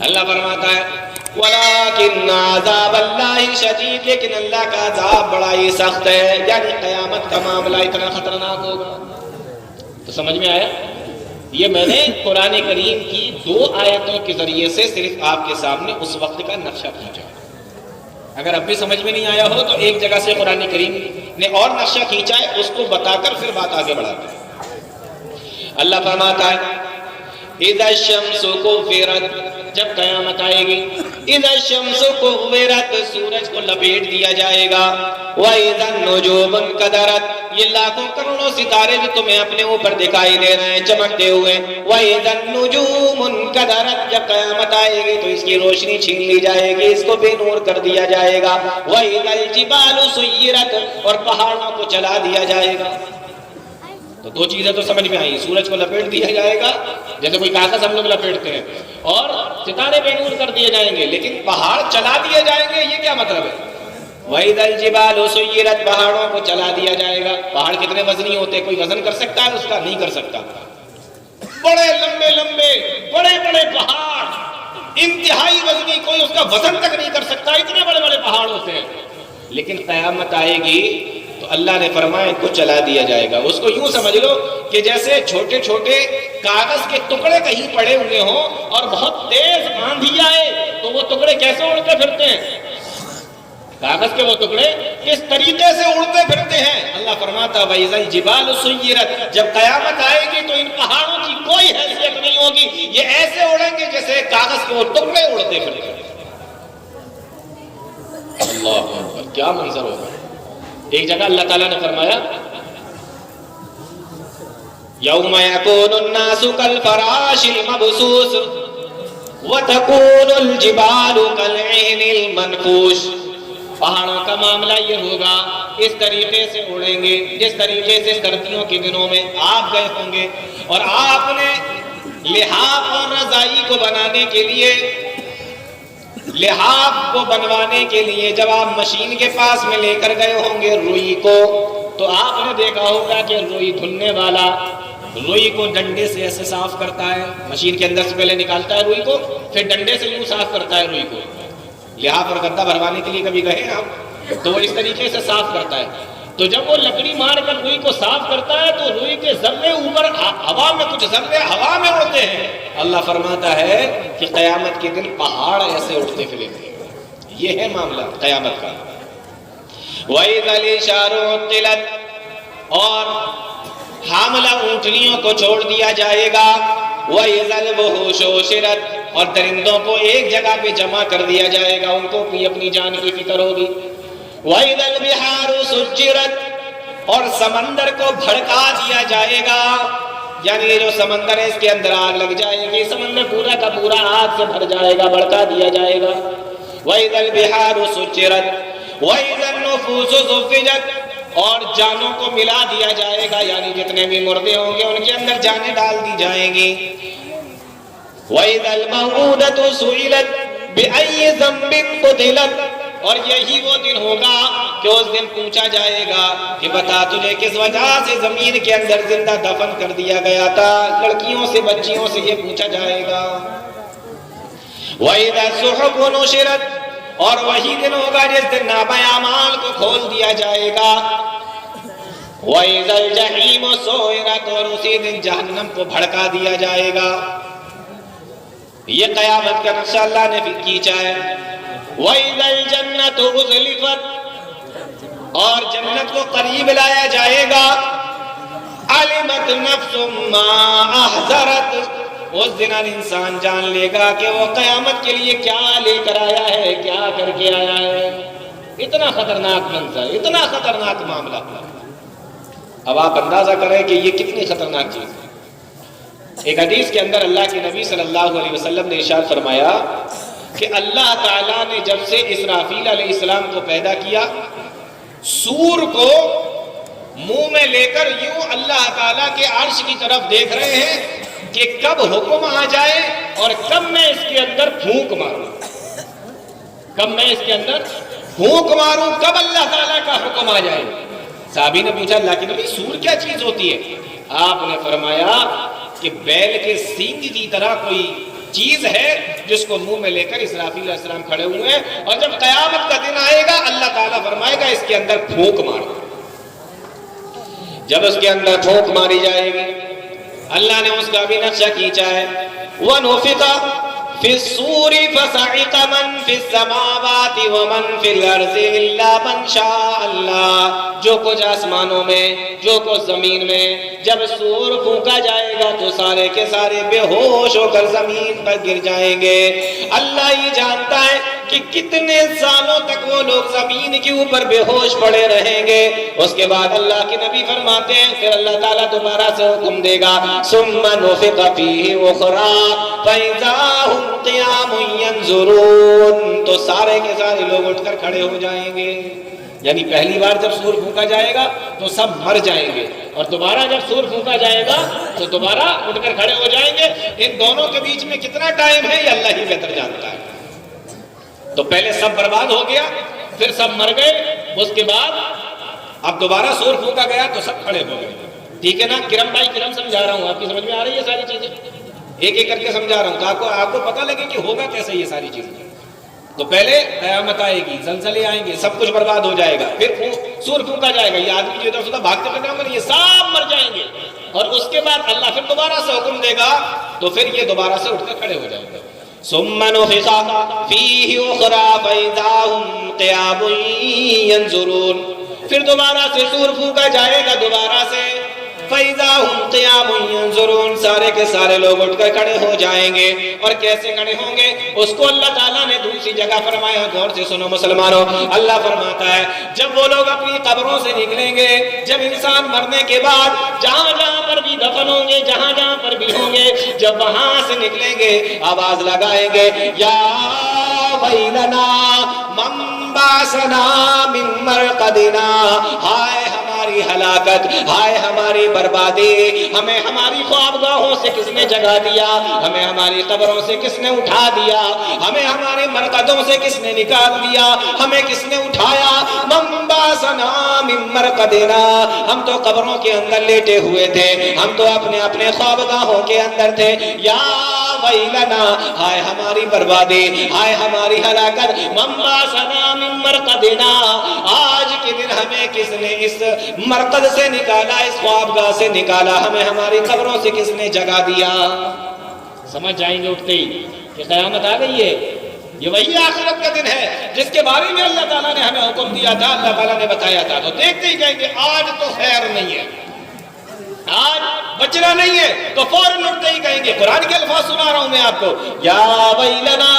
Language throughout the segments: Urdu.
اللہ فرماتا ہے وَلَٰكِنَّ عَذَابَ اللَّهِ شَدِيدٌ، لیکن اللہ کا عذاب بڑا ہی سخت ہے، یعنی قیامت کا معاملہ اتنا خطرناک ہوگا۔ تو سمجھ میں آیا؟ یہ میں نے قرآن کریم کی 2 آیتوں کے ذریعے سے صرف آپ کے سامنے اس وقت کا نقشہ کھینچا۔ اگر اب بھی سمجھ میں نہیں آیا ہو تو ایک جگہ سے قرآن کریم نے اور نقشہ کھینچا ہے، اس کو بتا کر پھر بات آگے بڑھاتے ہیں۔ اللہ فرماتا ہے اِذَا الشَّمْسُ كُوِّرَتْ، جب قیامت آئے گی، اِذَا الشَّمْسُ كُوِّرَتْ، سورج کو لپیٹ دیا جائے گا، وَإِذَا النُّجُومُ انكَدَرَتْ، یہ لاکھوں کروڑوں ستارے بھی تمہیں اپنے اوپر دکھائی دے رہے ہیں چمکتے ہوئے، وَإِذَا النُّجُومُ انكَدَرَتْ، جب قیامت آئے گی تو اس کی روشنی چھین لی جائے گی، اس کو بے نور کر دیا جائے گا، وَإِذَا الْجِبَالُ سُيِّرَتْ، اور پہاڑوں کو چلا دیا جائے گا۔ تو 2 چیزیں تو سمجھ میں آئی، سورج کو لپیٹ دیا جائے گا جیسے کوئی کاغذ ہم لوگ لپیٹتے ہیں، اور ستارے بے نور کر دیے جائیں گے، لیکن پہاڑ چلا دیے جائیں گے، یہ کیا مطلب ہے؟ وَإِذَا الْجِبَالُ سُيِّرَتْ، پہاڑوں کو چلا دیا جائے گا۔ پہاڑ کتنے وزنی ہوتے ہیں؟ کوئی وزن کر سکتا ہے اس کا؟ نہیں کر سکتا۔ بڑے لمبے لمبے بڑے بڑے پہاڑ، انتہائی وزنی، کوئی اس کا وزن تک نہیں کر سکتا، اتنے بڑے بڑے پہاڑ ہوتے ہیں۔ لیکن قیامت آئے گی تو اللہ نے فرمایا ان کو چلا دیا جائے گا۔ اس کو یوں سمجھ لو کہ جیسے چھوٹے چھوٹے کاغذ کے ٹکڑے کہیں پڑے ہوئے ہوں اور بہت تیز آندھی آئے تو وہ ٹکڑے کیسے اڑتے پھرتے ہیں؟ کاغذ کے وہ ٹکڑے کس طریقے سے اڑتے پھرتے ہیں؟ اللہ فرماتا وَإِذَا الْجِبَالُ سُيِّرَتْ، جب قیامت آئے گی تو ان پہاڑوں کی کوئی حیثیت نہیں ہوگی، یہ ایسے اڑیں گے جیسے کاغذ کے وہ ٹکڑے اڑتے پھرتے ہیں۔ اللہ اکبر، کیا منظر ہوگا۔ ایک جگہ اللہ تعالیٰ نے فرمایا یوم یکون الناس کالفراش المبثوث وتکون الجبال کالعہن المنفوش، پہاڑوں کا معاملہ یہ ہوگا، اس طریقے سے اڑیں گے جس طریقے سے سردیوں کے دنوں میں آپ گئے ہوں گے اور آپ نے لحاف اور رضائی کو بنانے کے لیے، لحاف کو بنوانے کے لیے جب آپ مشین کے پاس میں لے کر گئے ہوں گے روئی کو، تو آپ نے دیکھا ہوگا کہ روئی دھلنے والا روئی کو ڈنڈے سے ایسے صاف کرتا ہے، مشین کے اندر سے پہلے نکالتا ہے روئی کو، پھر ڈنڈے سے یوں صاف کرتا ہے روئی کو۔ لحاف اور گدا بھروانے کے لیے کبھی گئے ہیں آپ؟ تو وہ اس طریقے سے صاف کرتا ہے۔ تو جب وہ لکڑی مار کر روئی کو صاف کرتا ہے تو روئی کے ذرے اوپر ہوا میں، کچھ ذرے ہوا میں اڑتے ہیں۔ اللہ فرماتا ہے کہ قیامت کے دن پہاڑ ایسے اڑتے پھریں گے۔ یہ ہے معاملہ قیامت کا۔ وَإِذَا الْعِشَارُ عُطِّلَتْ، اور حاملہ اونٹنیوں کو چھوڑ دیا جائے گا۔ وَإِذَا الْوُحُوشُ حُشِرَتْ، اور درندوں کو ایک جگہ پہ جمع کر دیا جائے گا، ان کو اپنی جان کی فکر ہوگی۔ وَإِذَا الْبِحَارُ سُجِّرَتْ، اور سمندر کو بھڑکا دیا جائے گا، یعنی یہ جو سمندر ہے اس کے اندر آگ لگ جائے گی، سمندر پورا کا پورا آگ سے بھر جائے گا، بھڑکا دیا جائے گا۔ وَإِذَا الْبِحَارُ سُجِّرَتْ وَإِذَا النُّفُوسُ زُوِّجَتْ، اور جانوں کو ملا دیا جائے گا، یعنی جتنے بھی مردے ہوں گے ان کے اندر جانیں ڈال دی جائیں گی۔ وَإِذَا الْمَوْءُودَةُ سُئِلَتْ بِأَيِّ ذَنبٍ قُتِلَتْ، اور یہی وہ دن ہوگا کہ اس دن پوچھا جائے گا کہ بتا تجھے کس وجہ سے زمین کے اندر زندہ دفن کر دیا گیا تھا، لڑکیوں سے بچیوں سے یہ پوچھا جائے گا۔ وَإِذَا الصُّحُفُ نُشِرَتْ، اور وہی دن ہوگا جس دن نامہ اعمال کو کھول دیا جائے گا۔ وَإِذَا الْجَحِيمُ سُعِرَتْ، اور اسی دن جہنم کو بھڑکا دیا جائے گا۔ یہ قیامت کا نقشہ اللہ نے پھر کھینچا ہے۔ وَإِذَا الْجَنَّةُ أُزْلِفَتْ، اور جنت کو قریب لایا جائے گا۔ عَلِمَتْ نَفْسٌ مَّا أَحْضَرَتْ، اس دن انسان جان لے گا کہ وہ قیامت کے لیے کیا لے کر آیا ہے، کیا کر کے آیا ہے۔ اتنا خطرناک منظر، اتنا خطرناک معاملہ۔ اب آپ اندازہ کریں کہ یہ کتنی خطرناک چیز ہے۔ ایک حدیث کے اندر اللہ کے نبی صلی اللہ علیہ وسلم نے ارشاد فرمایا کہ اللہ تعالیٰ نے جب سے اسرافیل علیہ السلام کو پیدا کیا، سور کو منہ میں لے کر یوں اللہ تعالیٰ کے عرش کی طرف دیکھ رہے ہیں کہ کب حکم آ جائے اور کب میں اس کے اندر پھونک ماروں، کب میں اس کے اندر پھونک ماروں، کب اللہ تعالیٰ کا حکم آ جائے۔ صحابی نے پوچھا اللہ کے نبی سور کیا چیز ہوتی ہے؟ آپ نے فرمایا کہ بیل کے سینگ کی طرح کوئی چیز ہے جس کو منہ میں لے کر اسرافیل علیہ السلام کھڑے ہوئے ہیں، اور جب قیامت کا دن آئے گا اللہ تعالیٰ فرمائے گا اس کے اندر پھونک مارو۔ جب اس کے اندر پھونک ماری جائے گی، اللہ نے اس کا بھی نقشہ کھینچا ہے، وَنُفِخَ فِي الصُّورِ فَصَعِقَ مَن فِي السَّمَاوَاتِ وَمَن فِي الْأَرْضِ إِلَّا مَن شَاءَ اللَّهُ۔ جو کچھ آسمانوں میں، جو کچھ زمین میں، جب سور پھونکا جائے گا تو سارے کے سارے بے ہوش ہو کر زمین پر گر جائیں گے۔ اللہ ہی جانتا ہے کہ کتنے سالوں تک وہ لوگ زمین کے اوپر بے ہوش پڑے رہیں گے۔ اس کے بعد اللہ کے نبی فرماتے ہیں پھر اللہ تعالیٰ دوبارہ سے حکم دے گا، ثم نفخ فیہ اخری فاذا ہم قیام ینظرون، تو سارے کے سارے لوگ اٹھ کر کھڑے ہو جائیں گے۔ یعنی پہلی بار جب سور پھونکا جائے گا تو سب مر جائیں گے، اور دوبارہ جب سور پھونکا جائے گا تو دوبارہ اٹھ کر کھڑے ہو جائیں گے۔ ان دونوں کے بیچ میں کتنا ٹائم ہے یہ اللہ ہی بہتر جانتا ہے۔ تو پہلے سب برباد ہو گیا، پھر سب مر گئے، اس کے بعد اب دوبارہ سور پھونکا گیا تو سب کھڑے ہو گئے۔ ٹھیک ہے نا؟ کرم بھائی کرم سمجھا رہا ہوں، آپ کی سمجھ میں آ رہی ہے ساری چیزیں؟ ایک ایک کر کے سمجھا رہا ہوں آپ کو پتہ لگے کہ ہوگا کیسے یہ ساری چیزیں۔ تو پہلے قیامت آئے گی، زلزلے آئیں گے، سب کچھ برباد ہو جائے گا، پھر سور پھونکا جائے گا، یہ آدمی جو ادھر سے بھاگتے پھرتے یہ سب مر جائیں گے، اور اس کے بعد اللہ پھر دوبارہ سے حکم دے گا تو پھر یہ دوبارہ سے اٹھ کر کھڑے ہو جائیں گے۔ ثم نفخ فیہ اخری فاذا ہم قیام ینظرون، پھر دوبارہ سے سور پھونکا جائے گا دوبارہ سے، فَإِذَا هُمْ قِيَامٌ يَنظُرُونَ، سارے کے سارے لوگ اٹھ کر کھڑے ہو جائیں گے۔ اور کیسے کھڑے ہوں گے اس کو اللہ تعالیٰ نے دوسری جگہ فرمایا، غور سے سنو مسلمانوں، اللہ فرماتا ہے جب وہ لوگ اپنی قبروں سے نکلیں گے، جب انسان مرنے کے بعد جہاں جہاں پر بھی دفن ہوں گے، جہاں جہاں پر بھی ہوں گے، جب وہاں سے نکلیں گے آواز لگائیں گے، یا ویلنا من بعثنا من مرقدنا، ہائے ہماری ہلاکت، ہائے ہماری بربادی، ہمیں ہماری خوابگاہوں سے کس نے جگا دیا، ہمیں ہماری قبروں سے کس نے اٹھا دیا، ہمیں ہمارے مرقدوں سے کس نے نکال دیا، ہمیں کس نے اٹھایا، من بعثنا من مرقدنا، ہم تو قبروں کے اندر لیٹے ہوئے تھے، ہم تو اپنے اپنے خوابگاہوں کے اندر تھے، یا ویلنا، ہائے ہماری بربادی، ہائے ہماری ہلاکت، من بعثنا من مرقدنا، آج کے دن ہمیں کس نے اس مرقد سے نکالا، اس خوابگاہ سے نکالا، ہمیں ہماری قبروں سے کس نے جگا دیا۔ سمجھ جائیں گے اٹھتے ہی کہ قیامت آ گئی ہے، یہ وہی آخرت کا دن ہے جس کے بارے میں اللہ تعالیٰ نے ہمیں حکم دیا تھا، اللہ تعالیٰ نے بتایا تھا۔ تو دیکھتے ہی کہیں گے آج تو خیر نہیں ہے، آج بچنا نہیں ہے، تو فوراً اٹھتے ہی کہیں گے، قرآن کے الفاظ سنا رہا ہوں میں آپ کو، یا ویلنا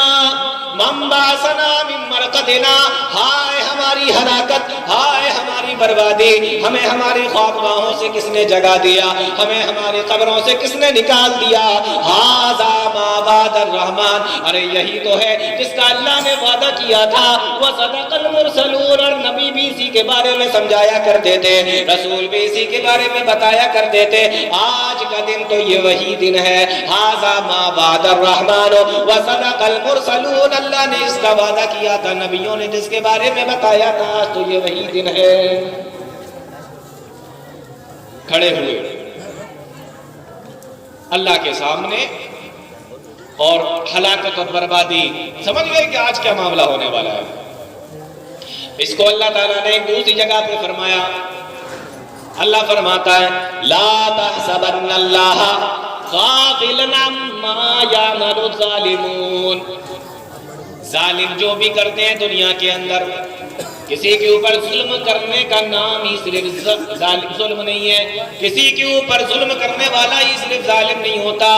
من بعثنا من مرقدنا، ہائے ہماری ہلاکت، ہائے ہماری بربادی، ہمیں ہماری خوابگاہوں سے کس نے جگا دیا، ہمیں ہماری قبروں سے کس نے نکال دیا، ھذا ما وعد الرحمن، ارے یہی تو ہے جس کا اللہ نے وعدہ کیا تھا، وصدق المرسلون، اور نبی بھی اسی کے بارے میں سمجھایا کرتے تھے، رسول بھی اسی کے بارے میں بتایا کرتے تھے، آج کا دن تو یہ وہی دن ہے، ھذا ما وعد الرحمن وصدق المرسلون، اللہ نے اس کا وعدہ کیا تھا، نبیوں نے جس کے بارے میں بتایا تھا، آج تو یہ وہی دن ہے۔ کھڑے ہوئے اللہ کے سامنے اور ہلاکت اور بربادی، سمجھ گئے کہ آج کیا معاملہ ہونے والا ہے۔ اس کو اللہ تعالیٰ نے ایک دوسری جگہ پہ فرمایا، اللہ فرماتا ہے لا تحسبن اللہ غافلا عما یعمل الظالمون، ظالم جو بھی کرتے ہیں دنیا کے اندر، کسی کے اوپر ظلم کرنے کا نام ہی صرف ظلم نہیں ہے، کسی کے اوپر ظلم کرنے والا ہی صرف ظالم نہیں ہوتا،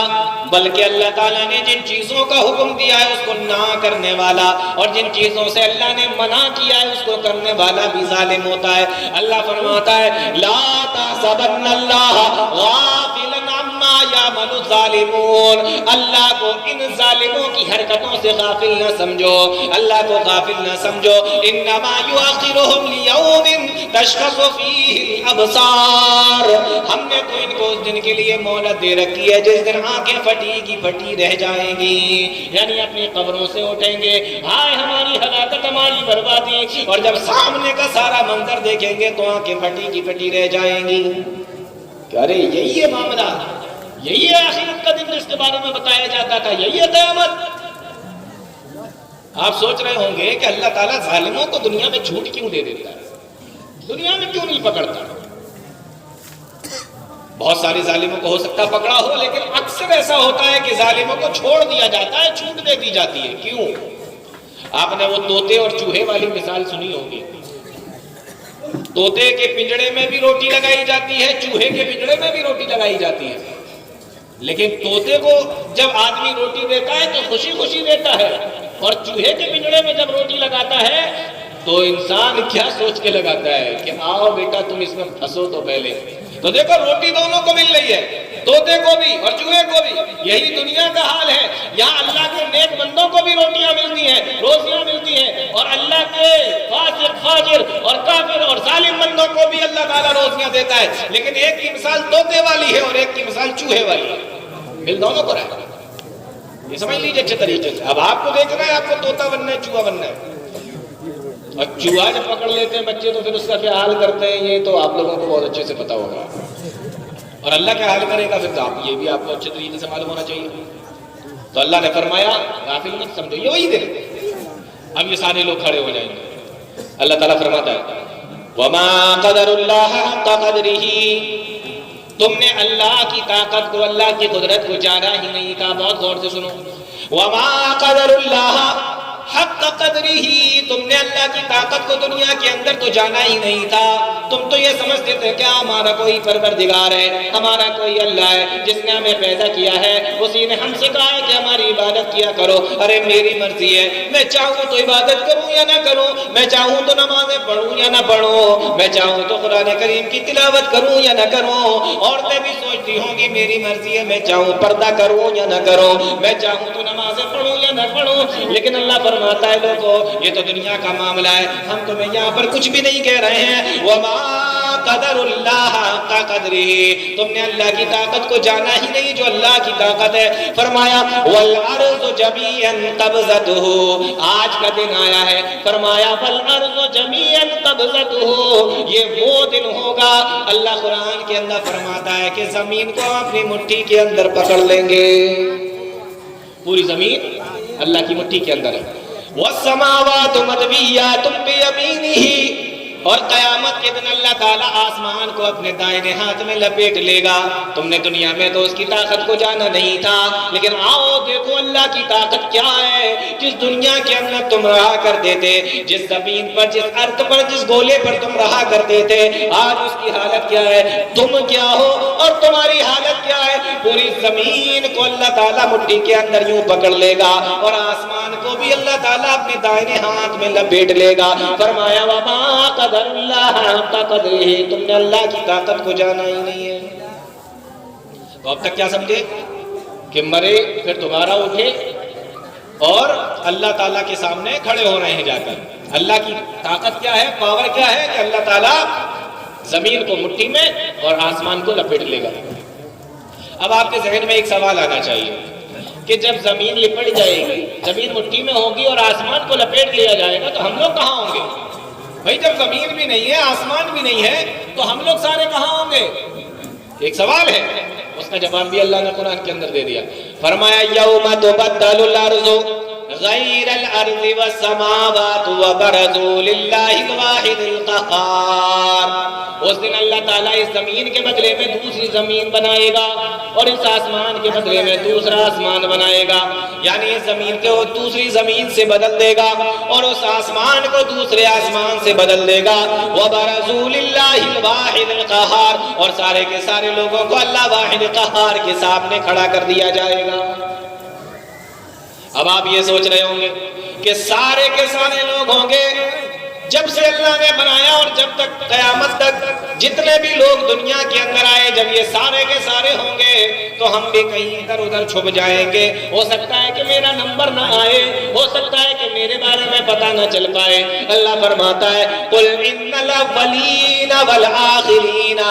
بلکہ اللہ تعالیٰ نے جن چیزوں کا حکم دیا ہے اس کو نہ کرنے والا، اور جن چیزوں سے اللہ نے منع کیا ہے اس کو کرنے والا بھی ظالم ہوتا ہے۔ اللہ فرماتا ہے لا تحسبن اللہ غافلا عما یعمل الظالمون، اللہ کو ان ظالموں کی حرکتوں سے غافل نہ سمجھو، اللہ کو غافل نہ سمجھو، انما یؤخرہم لیوم تشخص فیہ الابصار، ہم نے تو ان کو اس دن کے لیے مہلت دے رکھی ہے جس دن آنکھیں پھٹی کی پھٹی رہ جائیں گی، یعنی اپنی قبروں سے اٹھیں گے، ہائے ہماری ہلاکت ہماری بربادی، اور جب سامنے کا سارا منظر دیکھیں گے تو آنکھیں پھٹی کی پھٹی رہ جائیں گی کہ ارے یہی ہے معاملہ، یہی ہے آخرت کا دن جس کے بارے میں بتایا جاتا تھا، یہی ہے قیامت۔ آپ سوچ رہے ہوں گے کہ اللہ تعالیٰ ظالموں کو دنیا میں چھوٹ کیوں دے دیتا ہے، دنیا میں کیوں نہیں پکڑتا؟ بہت سارے ظالموں کو ہو سکتا پکڑا ہو، لیکن اکثر ایسا ہوتا ہے کہ ظالموں کو چھوڑ دیا جاتا ہے، چھوٹ دے دی جاتی ہے۔ کیوں؟ آپ نے وہ طوطے اور چوہے والی مثال سنی ہوگی۔ طوطے کے پنجڑے میں بھی روٹی لگائی جاتی ہے، چوہے کے پنجڑے میں بھی روٹی لگائی جاتی ہے، لیکن طوطے کو جب آدمی روٹی دیتا ہے تو خوشی خوشی دیتا ہے، اور چوہے کے پنجڑے میں جب روٹی لگاتا ہے تو انسان کیا سوچ کے لگاتا ہے کہ آؤ بیٹا تم اس میں پھنسو تو پہلے۔ تو دیکھو روٹی دونوں کو مل رہی ہے، طوطے کو بھی اور چوہے کو بھی۔ یہی دنیا کا حال ہے، یہاں اللہ کے نیک بندوں کو بھی روٹیاں ملتی ہیں، روزیاں ملتی ہیں، اور اللہ کے فاجر اور کافر اور ظالم بندوں کو بھی اللہ تعالیٰ روزیاں دیتا ہے، لیکن ایک کی مثال طوطے والی ہے اور ایک کی مثال چوہے والی ہے، مل دونوں کو رہتا ہے۔ یہ سمجھ لیجیے اچھے طریقے سے۔ اب آپ کو دیکھنا ہے آپ کو طوطا بننا ہے، چوہا بننا ہے، اور چوہا جب پکڑ لیتے ہیں بچے تو پھر اس کا کیا حال کرتے ہیں یہ تو آپ لوگوں کو بہت اچھے سے پتا ہوگا، اور اللہ کیا حال کرے گا پھر تو یہ بھی آپ کو اچھے طریقے سے معلوم ہونا چاہیے۔ تو اللہ نے فرمایا غافل مت سمجھو، یہ وہی دن۔ اب یہ سارے لوگ کھڑے ہو جائیں گے، اللہ تعالیٰ فرماتا ہے وَمَا قَدَرُ اللَّهَ حَقَّ قَدْرِهِ، تم نے اللہ کی طاقت کو، اللہ کی قدرت کو جانا ہی نہیں تھا۔ بہت غور سے سنو، وَمَا قَدَرُ اللَّهَ حق قدرہ، تم نے اللہ کی طاقت کو دنیا کے اندر تو جانا ہی نہیں تھا۔ تم تو یہ سمجھتے تھے کہ ہمارا کوئی پروردگار ہے، ہمارا کوئی اللہ ہے جس نے ہمیں پیدا کیا ہے، اسی نے ہم سے کہا ہے کہ ہماری عبادت کیا کرو۔ ارے میری مرضی ہے، میں چاہوں تو عبادت کروں یا نہ کروں، میں چاہوں تو نمازیں پڑھوں یا نہ پڑھوں، میں چاہوں تو قرآن کریم کی تلاوت کروں یا نہ کروں۔ عورتیں بھی سوچتی ہوں گی میری مرضی ہے، میں چاہوں پردہ کروں یا نہ کروں، میں چاہوں تو نمازیں پڑھوں یا نہ پڑھوں، لیکن اللہ فرماتا ہے لوگوں یہ تو دنیا کا معاملہ ہے، ہم تمہیں یہاں پر کچھ بھی نہیں کہہ رہے ہیں۔ وَمَا قَدَرُ اللَّهَ حَقَّ قَدْرِهِ، تم نے اللہ کی طاقت کو جانا ہی نہیں جو اللہ کی طاقت ہے۔ فرمایا وَالْأَرْضُ جَمِيعًا قَبْضَتُهُ، آج کا دن آیا ہے، فرمایا وَالْأَرْضُ جَمِيعًا قَبْضَتُهُ، یہ وہ دن ہوگا، اللہ قرآن کے اندر فرماتا ہے کہ زمین کو اپنی مٹھی کے اندر پکڑ لیں گے۔ پوری زمین اللہ کی مٹھی کے اندر ہے۔ وَالسَّمَاوَاتُ مَطْوِيَّاتٌ بِيَمِينِهِ، اور قیامت کے دن اللہ تعالیٰ آسمان کو اپنے دائیں ہاتھ میں لپیٹ لے گا۔ تم نے دنیا میں تو اس کی طاقت کو جانا نہیں تھا، لیکن آؤ دیکھو اللہ کی طاقت کیا ہے۔ جس دنیا کے اندر تم رہا کرتے تھے، جس زمین پر، جس ارض پر، جس گولے پر تم رہا کرتے تھے، آج اس کی حالت کیا ہے، تم کیا ہو اور تمہاری حالت کیا ہے۔ پوری زمین کو اللہ تعالیٰ مٹھی کے اندر یوں پکڑ لے گا، اور آسمان کو بھی اللہ تعالیٰ اپنے دائیں ہاتھ میں لپیٹ لے گا۔ فرمایا وَمَا قَدَرُ اللَّهَ حَقَّ قَدْرِهِ، تم نے اللہ کی طاقت کو جانا ہی نہیں ہے۔ تو اب تک کیا سمجھے کہ مرے پھر دوبارہ اٹھے اور اللہ تعالیٰ کے سامنے کھڑے ہو رہے ہیں جا کر۔ اللہ کی طاقت کیا ہے، پاور کیا ہے کہ اللہ تعالیٰ زمین کو مٹھی میں اور آسمان کو لپیٹ لے گا۔ اب آپ کے ذہن میں ایک سوال آنا چاہیے کہ جب زمین لپٹ جائے گی، زمین مٹھی میں ہوگی اور آسمان کو لپیٹ لیا جائے گا تو ہم لوگ کہاں ہوں گے؟ بھائی جب زمین بھی نہیں ہے، آسمان بھی نہیں ہے، تو ہم لوگ سارے کہاں ہوں گے؟ ایک سوال ہے، اس کا جواب بھی اللہ نے قرآن کے اندر دے دیا۔ فرمایا یوم تبدل الارض غیر الارض والسماوات وبرزوا للہ الواحد القہار، اس دن اللہ تعالیٰ اس زمین کے بدلے میں دوسری زمین بنائے گا اور اس آسمان کے بدلے میں دوسرا آسمان بنائے گا، یعنی اس زمین کو دوسری زمین سے بدل دے گا اور اس آسمان کو دوسرے آسمان سے بدل دے گا۔ وَبَرَزُوا لِلَّهِ الْوَاحِدِ الْقَهَّارِ، اور سارے کے سارے لوگوں کو اللہ واحد قہار کے سامنے کھڑا کر دیا جائے گا۔ اب آپ یہ سوچ رہے ہوں گے کہ سارے کے سارے لوگ ہوں گے، جب سے اللہ نے بنایا اور جب تک قیامت تک جتنے بھی لوگ دنیا کے اندر آئے، جب یہ سارے کے سارے ہوں گے تو ہم بھی کہیں ادھر ادھر چھپ جائیں گے۔ ہو سکتا ہے کہ میرا نمبر نہ آئے، ہو سکتا ہے کہ میرے بارے میں پتہ نہ چل پائے۔ اللہ فرماتا ہے قُلْ إِنَّ الْأَوَّلِينَ وَالْآخِرِينَ،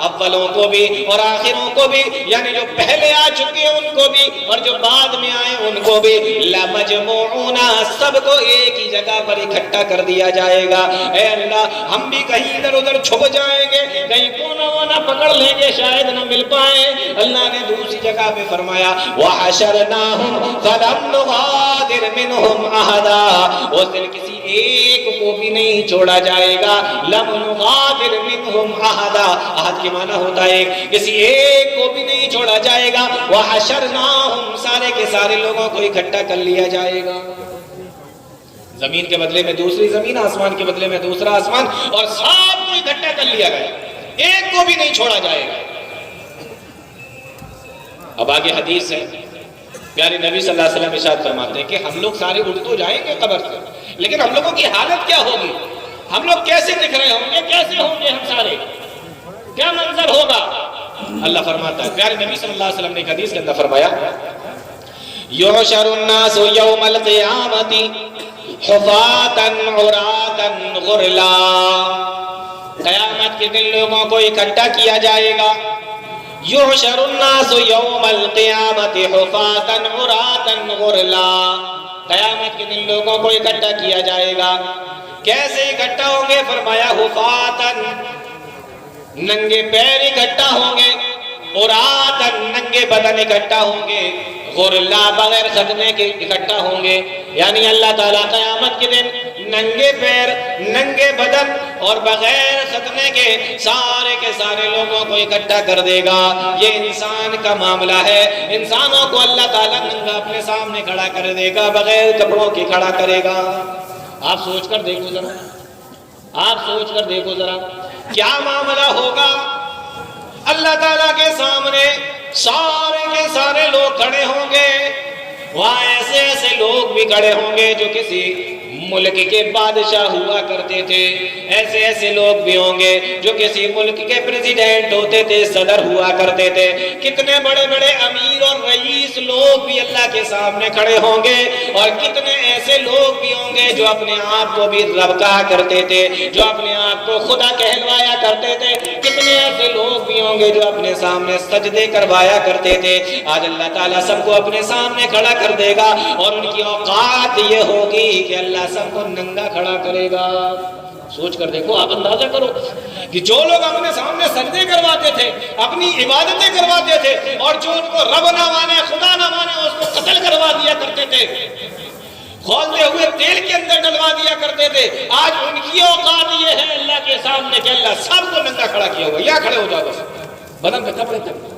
اولوں کو بھی اور آخروں کو بھی، یعنی جو پہلے آ چکے ان کو بھی اور جو بعد میں آئے ان کو بھی، لَمَجْمُوعُونَ، سب کو ایک ہی جگہ پر اکٹھا کر دیا جائے گا. اے اللہ ہم بھی کہیں ادھر ادھر چھپ جائیں گے, کہیں کونا وونا پکڑ لیں گے, شاید نہ مل پائیں. اللہ نے دوسری جگہ پہ فرمایا وَحَشَرْنَاهُمْ فَلَمْ نُغَادِرْ مِنْهُمْ أَحَدًا, اس دن کسی ایک کو بھی نہیں چھوڑا جائے گا. لَمْ نُغَادِرْ مِنْهُمْ أَحَدًا, احد کی معنی ہوتا ہے کسی ایک کو بھی نہیں چھوڑا جائے گا. وَحَشَرْنَاهُمْ, سارے کے سارے لوگوں کو اکٹھا کر لیا جائے گا. زمین کے بدلے میں دوسری زمین, آسمان کے بدلے میں دوسرا آسمان, اور سب کو اکٹھا کر لیا گیا, ایک کو بھی نہیں چھوڑا جائے گا. اب آگے حدیث ہے, پیارے نبی صلی اللہ علیہ وسلم ارشاد فرماتے ہیں کہ ہم لوگ سارے اٹھ تو جائیں گے قبر سے, لیکن ہم لوگوں کی حالت کیا ہوگی؟ ہم لوگ کیسے دکھ رہے ہوں گے, کیسے ہوں گے ہم سارے, کیا منظر ہوگا؟ اللہ فرماتا ہے, پیارے نبی صلی اللہ علیہ وسلم نے ایک حدیث کے اندر فرمایا یحشر الناس یوم القیامت حفاتا عراتا غرلا, قیامت کے دن لوگوں کو اکٹھا کیا جائے گا. یحشر الناس یوم القیامت حفاتا عراتا غرلا, قیامت کے دن لوگوں کو اکٹھا کیا جائے گا. کیسے اکٹھا ہوں گے؟ فرمایا حفاتا, ننگے پیر اکٹھا ہوں گے, عراتا, ننگے بدن اکٹھا ہوں گے, غرلا, بغیر ختنے کے اکٹھا ہوں گے. یعنی اللہ تعالیٰ قیامت کے دن ننگے پیر, ننگے بدن اور بغیر ختنے کے سارے لوگوں کو اکٹھا کر دے گا. یہ انسان کا معاملہ ہے. انسانوں کو اللہ تعالیٰ ننگا اپنے سامنے کھڑا کر دے گا, بغیر کپڑوں کے کھڑا کرے گا. آپ سوچ کر دیکھو ذرا, آپ سوچ کر دیکھو ذرا کیا معاملہ ہوگا. اللہ تعالیٰ کے سامنے سارے کے سارے لوگ کھڑے ہوں گے. وہاں ایسے ایسے لوگ بھی کھڑے ہوں گے جو کسی ملک کے بادشاہ ہوا کرتے تھے, ایسے ایسے لوگ بھی ہوں گے جو کسی ملک کے پریزیڈنٹ ہوتے تھے, صدر ہوا کرتے تھے. کتنے بڑے بڑے امیر اور رئیس لوگ بھی اللہ کے سامنے کھڑے ہوں گے, اور کتنے ایسے لوگ بھی ہوں گے جو اپنے آپ کو بھی رب کہا کرتے تھے, جو اپنے آپ کو خدا کہلوایا کرتے تھے. کتنے ایسے لوگ بھی ہوں گے جو اپنے سامنے سجدے کروایا کرتے تھے. آج اللہ تعالیٰ سب کو اپنے سامنے کھڑا کر دے گا, اور ان کی اوقات یہ ہوگی کہ اللہ سب کو ننگا کھڑا کرے گا. سوچ کر دیکھو, آپ اندازہ کرو کہ جو لوگ اپنے سامنے سجدے کرواتے تھے, اپنی عبادتیں کرواتے تھے, اور جو ان کو رب نہ مانے, خدا نہ مانے, اس کو قتل کروا دیا کرتے تھے, کھولتے ہوئے تیل کے اندر ڈلوا دیا کرتے تھے. آج ان کی اوقات یہ ہے اللہ کے سامنے کہ اللہ سب کو ننگا کھڑا کیا ہوا, یا کھڑے ہو جاؤ بس بدن پہ کپڑے تک.